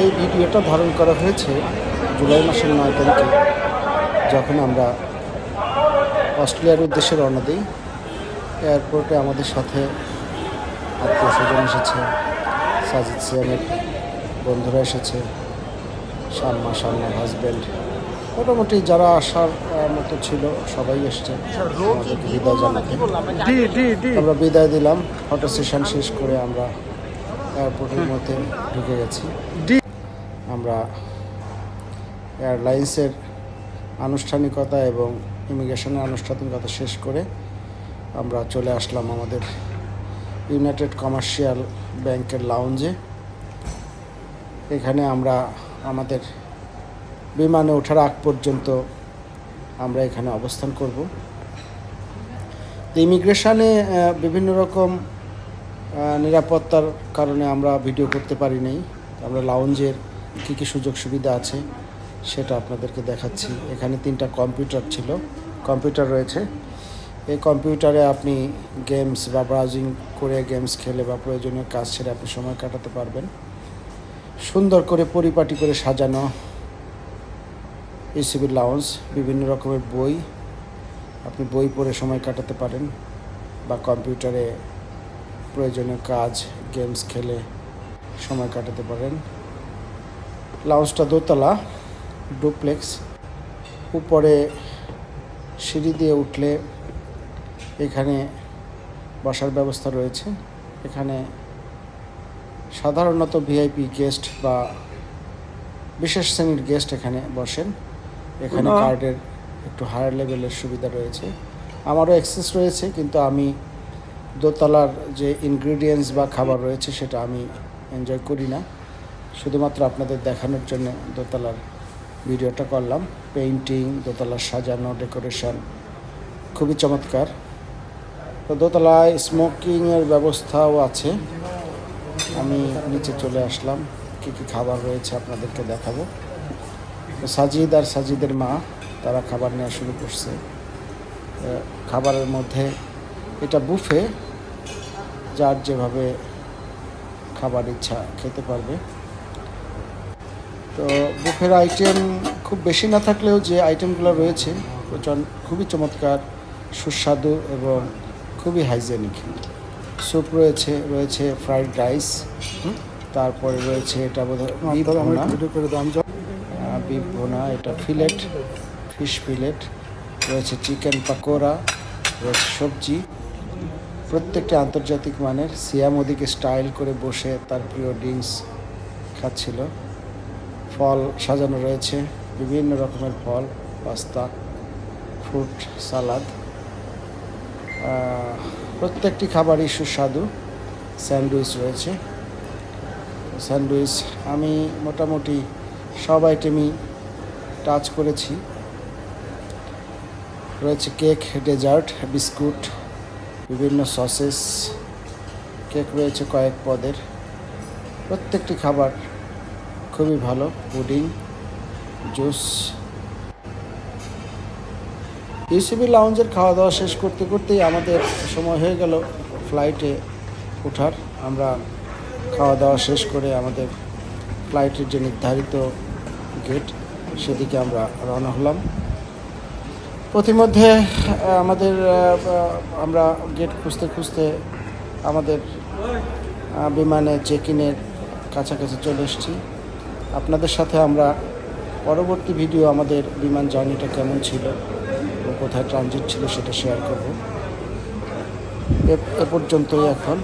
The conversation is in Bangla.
এই ভিডিওটা ধারণ করা হয়েছে জুলাই মাসের 9 তারিখে, যখন আমরা অস্ট্রেলিয়ার উদ্দেশ্যে রওনা দিই। এয়ারপোর্টে আমাদের সাথে আত্মীয় স্বজন এসেছে, সাজিদ সিয়ামের বন্ধুরা এসেছে, শাম্মা হাজব্যান্ড, মোটামুটি যারা আসার মতো ছিল সবাই এসছে আমাদেরকে বিদায় জানাতে। আমরা বিদায় দিলাম। ফটো সেশন শেষ করে আমরা এয়ারপোর্টের মধ্যে ঢুকে গেছি। আমরা এয়ারলাইন্সের আনুষ্ঠানিকতা এবং ইমিগ্রেশনের আনুষ্ঠানিকতা শেষ করে আমরা চলে আসলাম আমাদের ইউনাইটেড কমার্শিয়াল ব্যাংকের লাউঞ্জে। এখানে আমরা আমাদের বিমানে ওঠার আগ পর্যন্ত আমরা এখানে অবস্থান করব। ইমিগ্রেশনে বিভিন্ন রকম নিরাপত্তার কারণে আমরা ভিডিও করতে পারি নাই। আমরা লাউঞ্জের কী কী সুযোগ সুবিধা আছে সেটা আপনাদেরকে দেখাচ্ছি। এখানে 3টা কম্পিউটার রয়েছে। এই কম্পিউটারে আপনি গেমস বা ব্রাউজিং করে গেমস খেলে বা প্রয়োজনীয় কাজ ছেড়ে আপনি সময় কাটাতে পারবেন। সুন্দর করে পরিপাটি করে সাজানো ইসিবি লাউঞ্জ, বিভিন্ন রকমের বই, আপনি বই পড়ে সময় কাটাতে পারেন বা কম্পিউটারে প্রয়োজনীয় কাজ গেমস খেলে সময় কাটাতে পারেন। লাউঞ্জটা দোতলা, ডুপ্লেক্স। উপরে সিঁড়ি দিয়ে উঠলে এখানে বসার ব্যবস্থা রয়েছে। এখানে সাধারণত ভিআইপি গেস্ট বা বিশেষ শ্রেণীর গেস্ট এখানে বসেন। এখানে কার্ডের একটু হায়ার লেভেলের সুবিধা রয়েছে। আমারও অ্যাক্সেস রয়েছে, কিন্তু আমি দোতলার যে ইনগ্রিডিয়েন্টস বা খাবার রয়েছে সেটা আমি এনজয় করি না। শুধুমাত্র আপনাদের দেখানোর জন্য দোতলার ভিডিওটা করলাম। পেইন্টিং, দোতলার সাজানো, ডেকোরেশন খুবই চমৎকার। তো দোতলায় স্মোকিংয়ের ব্যবস্থাও আছে। আমি নিচে চলে আসলাম, কী কী খাবার রয়েছে আপনাদেরকে দেখাবো। তো সাজিদ আর সাজিদের মা তারা খাবার নেওয়া শুরু করছে। খাবারের মধ্যে এটা বুফে, যার যেভাবে খাবার ইচ্ছা খেতে পারবে। তো বুফের আইটেম খুব বেশি না থাকলেও যে আইটেমগুলো রয়েছে খুবই চমৎকার, সুস্বাদু এবং খুবই হাইজেনিক। স্যুপ রয়েছে ফ্রাইড রাইস, তারপরে রয়েছে এটা বোধহয় বিফ ভুনা, এটা ফিশ ফিলেট রয়েছে, চিকেন পাকোড়া রয়েছে, সবজি। প্রত্যেকটি আন্তর্জাতিক মানের। সিয়াম ওদিকে স্টাইল করে বসে তার প্রিয় ড্রিঙ্কস খাচ্ছিল। ফল সাজানো রয়েছে, বিভিন্ন রকমের ফল, পাস্তা, ফ্রুট সালাদ। প্রত্যেকটি খাবারই সুস্বাদু। স্যান্ডউইচ রয়েছে। আমি মোটামুটি সব আইটেমই টাচ করেছি। রয়েছে কেক, ডেজার্ট, বিস্কুট, বিভিন্ন সসেস, কেক রয়েছে কয়েক পদের। প্রত্যেকটি খাবার খুবই ভালো। Pudding, juice. ইউসিবি লাউঞ্জের খাওয়া দাওয়া শেষ করতে করতেই আমাদের সময় হয়ে গেল ফ্লাইটে ওঠার। আমরা খাওয়া দাওয়া শেষ করে আমাদের ফ্লাইটের যে নির্ধারিত গেট সেদিকে আমরা রওনা হলাম। প্রতিমধ্যে আমরা গেট খুঁজতে আমাদের বিমানে চেক ইনের কাছাকাছি চলে এসেছি। আপনাদের সাথে আমরা পরবর্তী ভিডিও আমাদের বিমান জার্নিটা কেমন ছিল ও কোথায় ট্রানজিট ছিল সেটা শেয়ার করব। এ পর্যন্তই এখন।